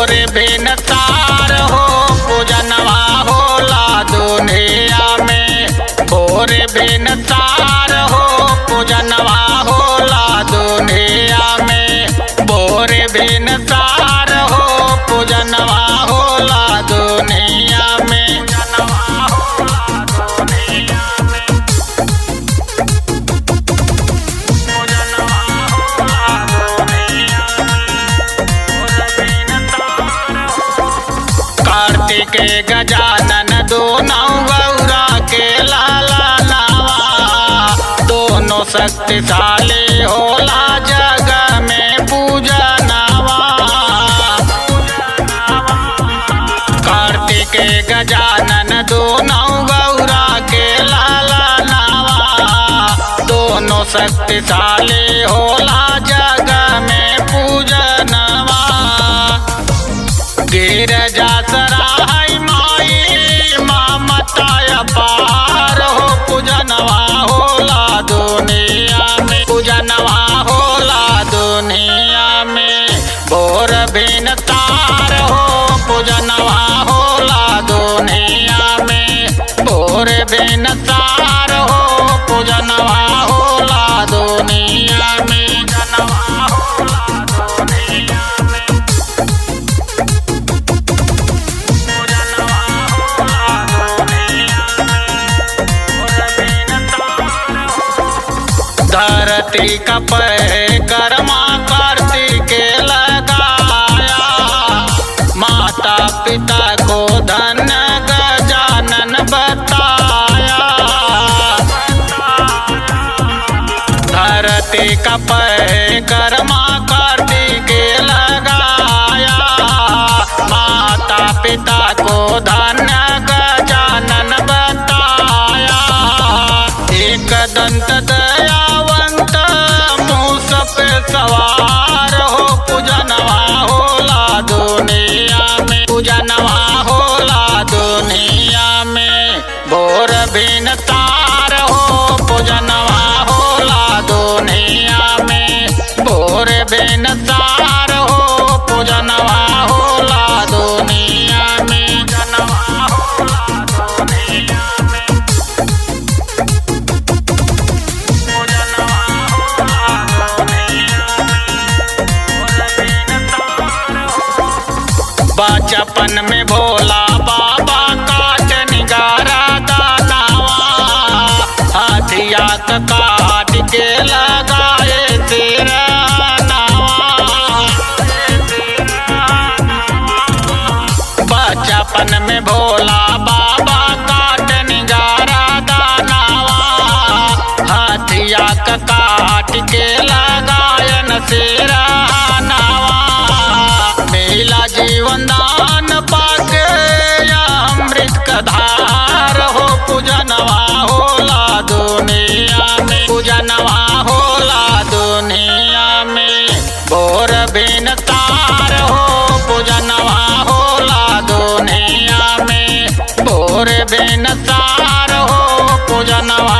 भोरे बेनसार हो पूजनवा होला दुनिया में। भोरे बेनसार हो पूजनवा होला दुनिया में। भोरे बेनसार हो पूजनवा होला दुनिया में। कार्तिक गजानन दोनों गौरा के लाला नावा। दोनों शक्तिशाली होला जग में पूजनवा। कार्तिक गजानन दोनों गौरा के लाला नावा। दोनों शक्तिशाली होला जग में पूजनवा। गिरजा सराय माई ममता अपार हो पूजनवा होला दुनिया में। पूजनवा होला दुनिया में। भोर बेनसार हो पूजनवा होला दुनिया में। भोर बेनसार हो पूजनवा होला दुनिया में। धरती का परिक्रमा कार्तिक लगाया। माता पिता को धन गजानन बताया। धरती का परिक्रमा कार्तिक लगाया। माता पिता को धन गजानन बताया। एक दंत दयावंत मूस पे सवार हो पूजनवा होला दुनिया में। पूजनवा होला दुनिया में। भोर बेनसार हो पूजनवा होला दुनिया में। भोर बेनसार हो पूजनवा होला दुनिया में। बचपन में भोला बाबा काट निगारा दानावा। हाथिया काट के लगाए तेरा नावा। बचपन में भोला बाबा काट निगारा दानावा। हाथिया काट के लगायन तेरा नावा। मिला जीवन दान पाके अमृत का धार हो पूजनवा होला दुनिया में। पूजनवा होला दुनिया में। भोर बेनसार हो पूजनवा होला दुनिया में। भोर बेनसार हो पूजनवा